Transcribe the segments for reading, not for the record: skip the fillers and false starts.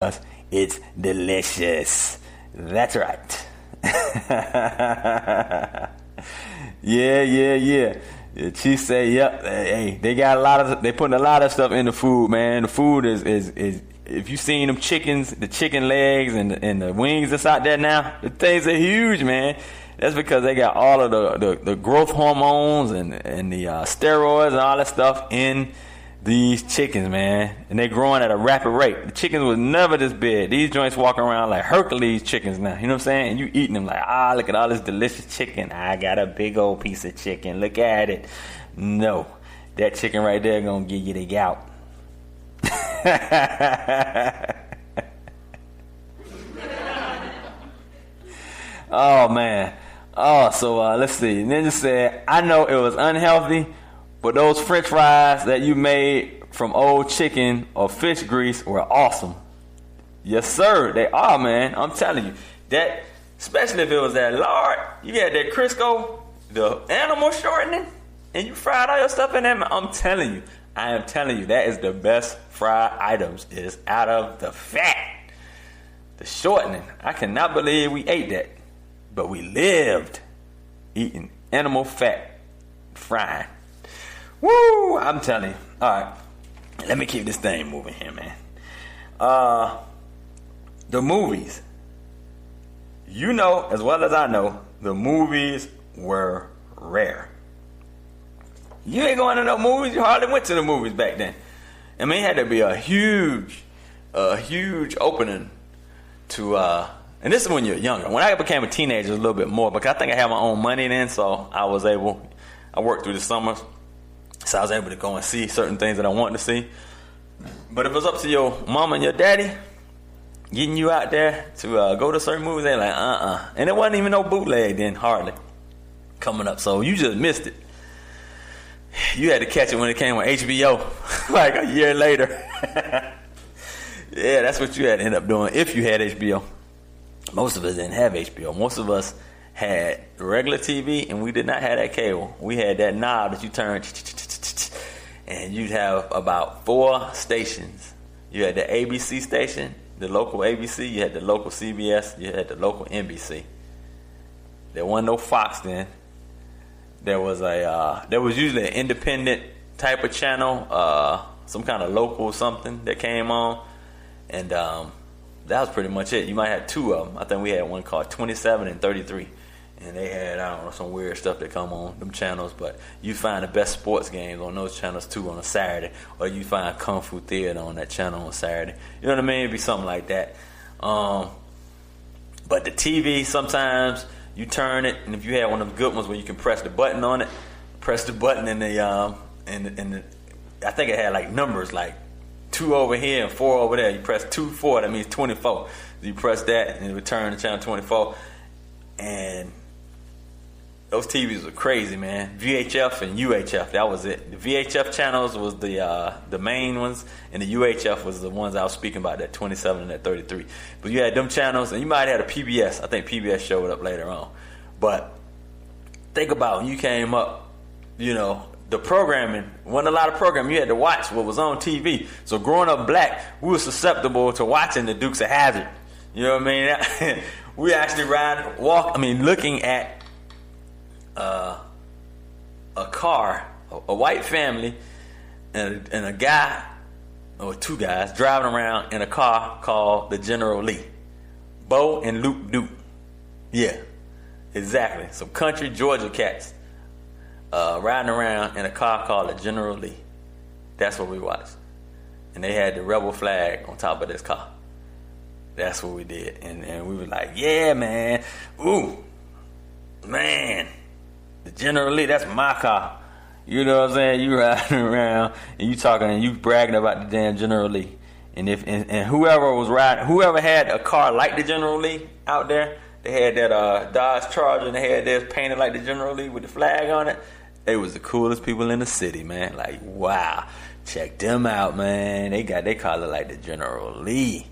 It's delicious. That's right. Yeah. The chief say, "Yep, hey, they got they putting a lot of stuff in the food, man. The food is if you seen them chickens, the chicken legs and the wings that's out there now, the things are huge, man. That's because they got all of the growth hormones and the steroids and all that stuff in these chickens, man. And they're growing at a rapid rate. The chickens was never this big. These joints walking around like Hercules chickens now. You know what I'm saying? And you eating them like, look at all this delicious chicken. I got a big old piece of chicken. Look at it. No. That chicken right there gonna give you the gout. Oh, man. Oh, so let's see. Ninja said, I know it was unhealthy, but those french fries that you made from old chicken or fish grease were awesome. Yes, sir. They are, man. I'm telling you. That, especially if it was that lard, you had that Crisco, the animal shortening, and you fried all your stuff in there. I am telling you, that is the best fried items is out of the fat. The shortening. I cannot believe we ate that. But we lived eating animal fat frying. Woo! I'm telling you. All right. Let me keep this thing moving here, man. The movies. You know, as well as I know, the movies were rare. You ain't going to no movies. You hardly went to the movies back then. I mean, it had to be a huge opening to, and this is when you're younger. When I became a teenager, it was a little bit more, because I think I had my own money then, so I worked through the summers, so I was able to go and see certain things that I wanted to see. But if it was up to your mama and your daddy getting you out there to go to certain movies, they're like, and it wasn't even no bootleg then, hardly, coming up, so you just missed it. You had to catch it when it came on HBO, like a year later. Yeah, that's what you had to end up doing if you had HBO. Most of us didn't have HBO. Most of us had regular TV, and we did not have that cable. We had that knob that you turned, and you'd have about 4 stations. You had the ABC station, the local ABC. You had the local CBS. You had the local NBC. There wasn't no Fox then. There was usually an independent type of channel, some kind of local something that came on, and that was pretty much it. You might have 2 of them. I think we had one called 27 and 33. And they had, I don't know, some weird stuff that come on them channels. But you find the best sports games on those channels too on a Saturday. Or you find Kung Fu Theater on that channel on Saturday. You know what I mean? It'd be something like that. But the TV, sometimes you turn it, and if you had one of them good ones where you can press the button on it, press the button in the I think it had like numbers like 2 over here and 4 over there. You press 2, 4, that means 24. You press that and it would turn to channel 24. And those TVs were crazy, man. VHF and UHF, that was it. The VHF channels was the main ones, and the UHF was the ones I was speaking about, that 27 and that 33. But you had them channels, and you might have had a PBS. I think PBS showed up later on. But think about when you came up, you know, the programming, wasn't a lot of programming. You had to watch what was on TV. So growing up black, we were susceptible to watching the Dukes of Hazzard. You know what I mean? We actually looking at a car, a white family, and a guy, or 2 guys, driving around in a car called the General Lee. Bo and Luke Duke. Yeah, exactly. Some country Georgia cats. Riding around in a car called the General Lee. That's what we watched. And they had the rebel flag on top of this car. That's what we did. And we were like, yeah, man. Ooh, man. The General Lee, that's my car. You know what I'm saying? You riding around and you talking and you bragging about the damn General Lee. And whoever had a car like the General Lee out there, they had that Dodge Charger and they had theirs painted like the General Lee with the flag on it. They was the coolest people in the city, man. Like, wow, check them out, man. They call it like the General Lee.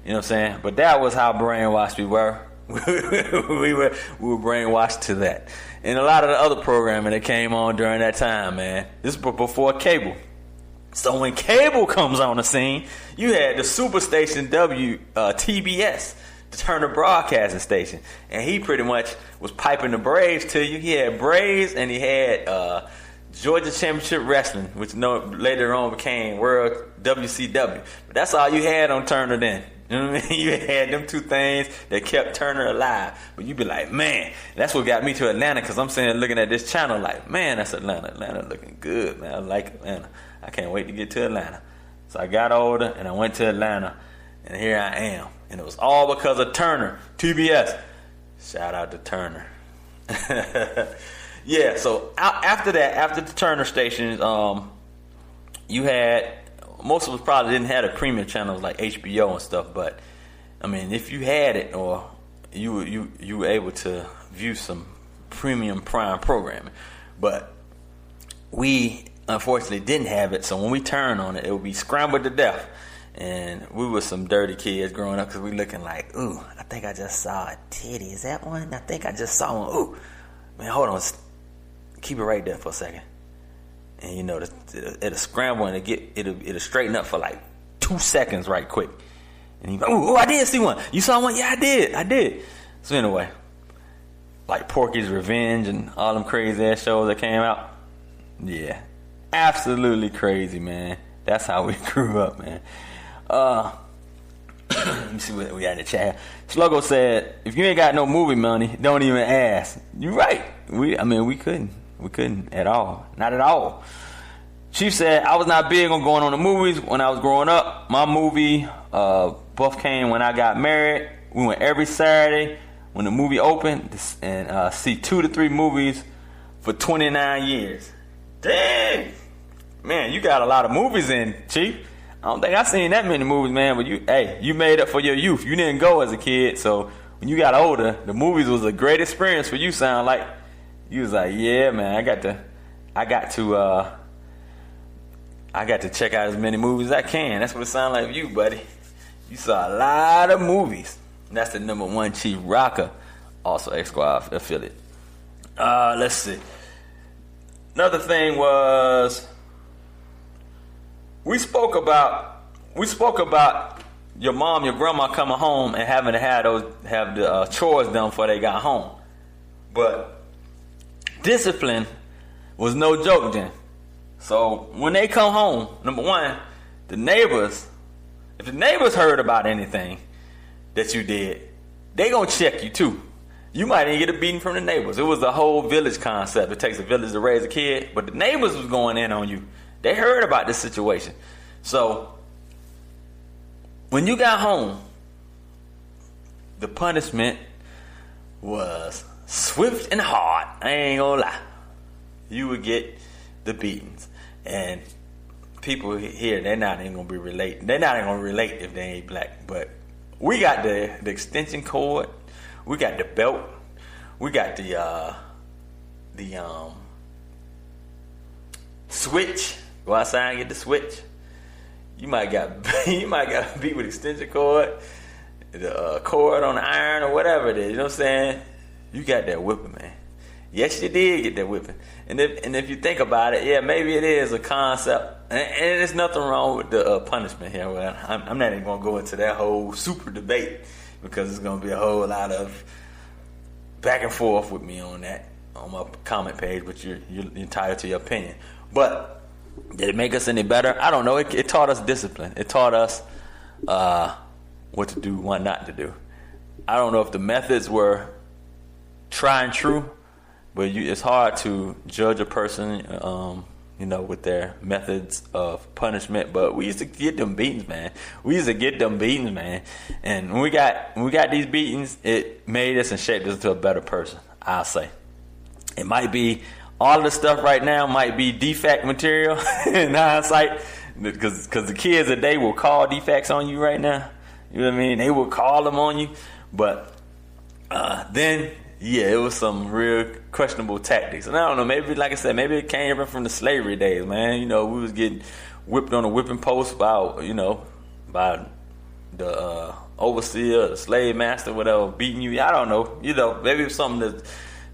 You know what I'm saying? But that was how brainwashed we were. we were brainwashed to that. And a lot of the other programming that came on during that time, man. This was before cable. So when cable comes on the scene, you had the superstation TBS, the Turner Broadcasting Station, and he pretty much was piping the Braves to you. He had Braves and he had Georgia Championship Wrestling, which later on became World WCW. But that's all you had on Turner then. You know what I mean? You had them two things that kept Turner alive. But you'd be like, man, that's what got me to Atlanta, because I'm sitting looking at this channel like, man, that's Atlanta. Atlanta looking good, man. I like Atlanta. I can't wait to get to Atlanta. So I got older and I went to Atlanta, and here I am. And it was all because of Turner, TBS. Shout out to Turner. Yeah, so after that, after the Turner stations, you had, most of us probably didn't have the premium channels like HBO and stuff, but I mean, if you had it, or you were able to view some premium prime programming, but we unfortunately didn't have it. So when we turned on it, it would be scrambled to death, and we were some dirty kids growing up because we looking like, ooh, I think I just saw a titty. Is that one? I think I just saw one. Ooh, man, hold on. Keep it right there for a second. And you know, it'll scramble and it'll straighten up for like 2 seconds right quick. And you go, oh, I did see one. You saw one? Yeah, I did. So anyway, like Porky's Revenge and all them crazy ass shows that came out. Yeah, absolutely crazy, man. That's how we grew up, man. Let me see what we got in the chat. Sluggo said, if you ain't got no movie money, don't even ask. You're right. We couldn't at all. Not at all. Chief said, I was not big on going on the movies when I was growing up. My movie buff came when I got married. We went every Saturday when the movie opened and see 2 to 3 movies for 29 years. Dang. Man, you got a lot of movies in, Chief. I don't think I seen that many movies, man, but you made up for your youth. You didn't go as a kid, so when you got older, the movies was a great experience for you, sound like. You was like, yeah, man, I got to check out as many movies as I can. That's what it sounded like for you, buddy. You saw a lot of movies. That's the number one Chief Rocker, also X-Squad affiliate. Let's see. Another thing was we spoke about your mom, your grandma coming home and having to have the chores done before they got home. But discipline was no joke then. So when they come home, number one, if the neighbors heard about anything that you did, they gonna check you too. You might even get a beating from the neighbors. It was a whole village concept. It takes a village to raise a kid, but the neighbors was going in on you. They heard about this situation. So when you got home, the punishment was swift and hard. I ain't gonna lie. You would get the beatings. And people here, they're not even gonna relate if they ain't black. But we got the extension cord, we got the belt, we got the switch. Go outside and get the switch. You might got beat with extension cord, the cord on the iron or whatever it is. You know what I'm saying? You got that whipping, man. Yes, you did get that whipping. And if you think about it, yeah, maybe it is a concept. And there's nothing wrong with the punishment here. Well, I'm not even going to go into that whole super debate because it's going to be a whole lot of back and forth with me on that on my comment page, but you're entitled to your opinion. But did it make us any better? I don't know. It taught us discipline. It taught us what to do, what not to do. I don't know if the methods were try and true, but it's hard to judge a person, with their methods of punishment. But we used to get them beatings, man. And when we got these beatings, it made us and shaped us into a better person, I'll say. It might be, all of the stuff right now might be defect material in hindsight, because the kids today will call defects on you right now. You know what I mean? They will call them on you. But then, yeah, it was some real questionable tactics. And I don't know, maybe, like I said, maybe it came even from the slavery days, man. You know, we was getting whipped on a whipping post by the overseer, the slave master, whatever, beating you. I don't know. You know, maybe it's something that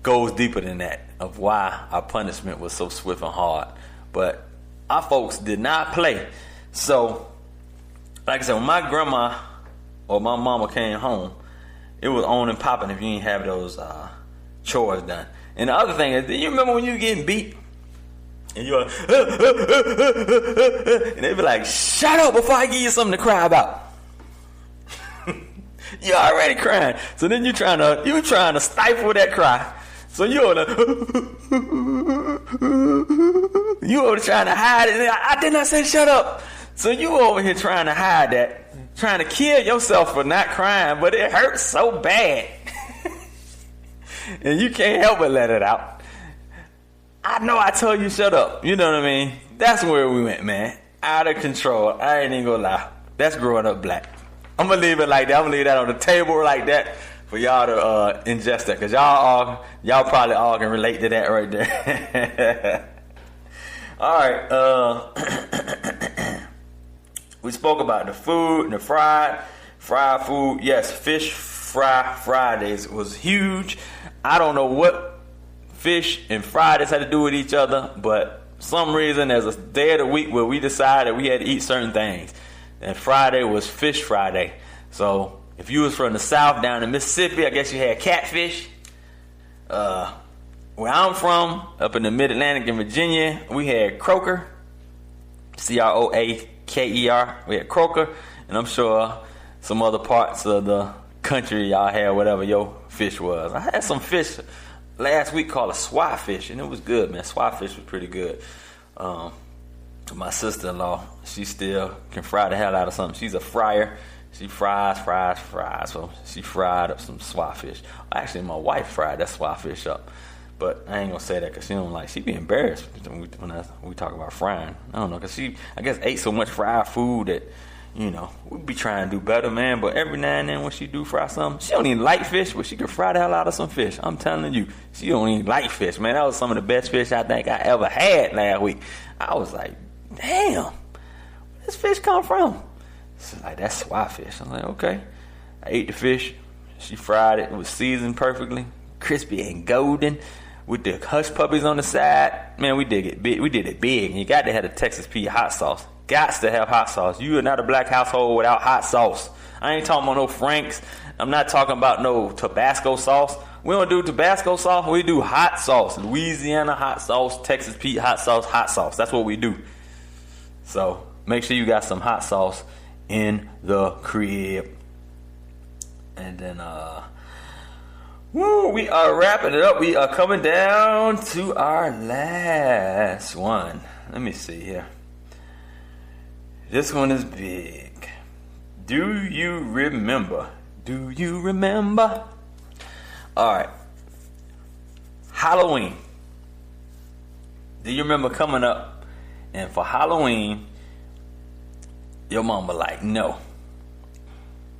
goes deeper than that, of why our punishment was so swift and hard. But our folks did not play. So, like I said, when my grandma or my mama came home, it was on and popping if you didn't have those chores done. And the other thing is, do you remember when you were getting beat? And you're like, and they be like, shut up before I give you something to cry about. You're already crying. So then you're trying to stifle that cry. So you over trying to hide it. I did not say shut up. So you over here trying to hide that, trying to kill yourself for not crying, but it hurts so bad. And you can't help but let it out. I know I told you shut up. You know what I mean? That's where we went, man. Out of control. I ain't even gonna lie. That's growing up black. I'm gonna leave it like that. I'm gonna leave that on the table like that for y'all to ingest that, because y'all probably all can relate to that right there. All right. We spoke about the food and the fried food. Yes, fish fry Fridays was huge. I don't know what fish and Fridays had to do with each other, but some reason there's a day of the week where we decided we had to eat certain things. And Friday was Fish Friday. So if you was from the South down in Mississippi, I guess you had catfish. Where I'm from, up in the Mid-Atlantic in Virginia, we had croaker. Croaker. We had croaker. And I'm sure some other parts of the country y'all had whatever your fish was. I had some fish last week called a swai fish, and it was good, man. Swai fish was pretty good. My sister-in-law, she still can fry the hell out of something. She's a fryer. She fries. So she fried up some swai fish. Actually, my wife fried that swai fish up. But I ain't gonna say that because she don't like. She be embarrassed when we talk about frying. I don't know, because she, I guess, ate so much fried food that, you know, we be trying to do better, man. But every now and then when she do fry something, she don't even like fish, but she can fry the hell out of some fish. I'm telling you, she don't even like fish, man. That was some of the best fish I think I ever had last week. I was like, damn, where this fish come from? She's like, that's swai fish. I'm like, okay. I ate the fish. She fried it. It was seasoned perfectly, crispy and golden, with the hush puppies on the side. Man, we did it big. We did it big. And you got to have the Texas Pete hot sauce. Gots to have hot sauce. You are not a black household without hot sauce. I ain't talking about no Frank's. I'm not talking about no Tabasco sauce. We don't do Tabasco sauce. We do hot sauce. Louisiana hot sauce, Texas Pete hot sauce, hot sauce. That's what we do. So make sure you got some hot sauce in the crib. And then, we are wrapping it up. We are coming down to our last one. Let me see here. This one is big. Do you remember? Do you remember? All right. Halloween. Do you remember coming up and for Halloween, your mama like, no,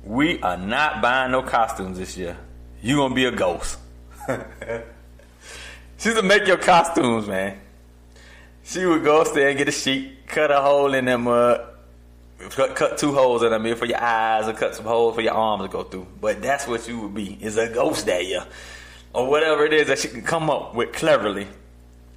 we are not buying no costumes this year. You gonna be a ghost. She would make your costumes, man. She would go upstairs and get a sheet, cut a hole in them, cut 2 holes in them for your eyes, or cut some holes for your arms to go through. But that's what you would be, is a ghost that year, or whatever it is that she can come up with cleverly.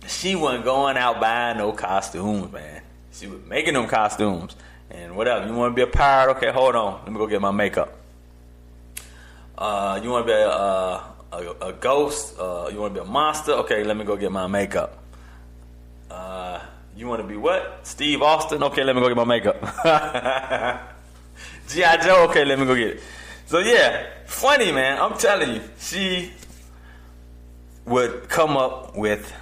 She wasn't going out buying no costumes, man. She was making them costumes and whatever. You want to be a pirate? Okay, hold on. Let me go get my makeup. You want to be a ghost? You want to be a monster? Okay, let me go get my makeup. You want to be what? Steve Austin? Okay, let me go get my makeup. G.I. Joe? Okay, let me go get it. So yeah, funny, man. I'm telling you, she would come up with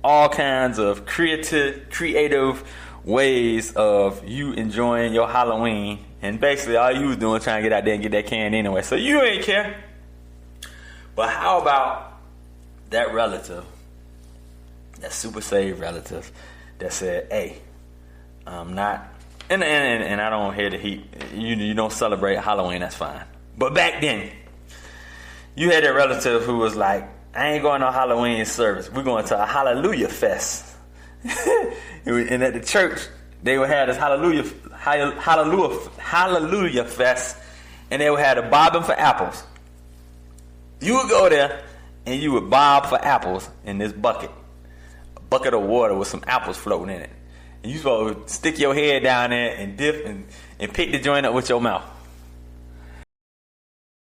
all kinds of creative ways of you enjoying your Halloween. And basically all you was doing trying to get out there and get that candy anyway. So you ain't care. But how about that relative, that super saved relative that said, hey, I'm not, and I don't hear the heat. You don't celebrate Halloween, that's fine. But back then, you had that relative who was like, I ain't going to no Halloween service. We're going to a Hallelujah Fest. And at the church, they would have this Hallelujah Fest, and they would have the bobbing for apples. You would go there, and you would bob for apples in this bucket. A bucket of water with some apples floating in it. and you supposed to stick your head down there and dip and pick the joint up with your mouth.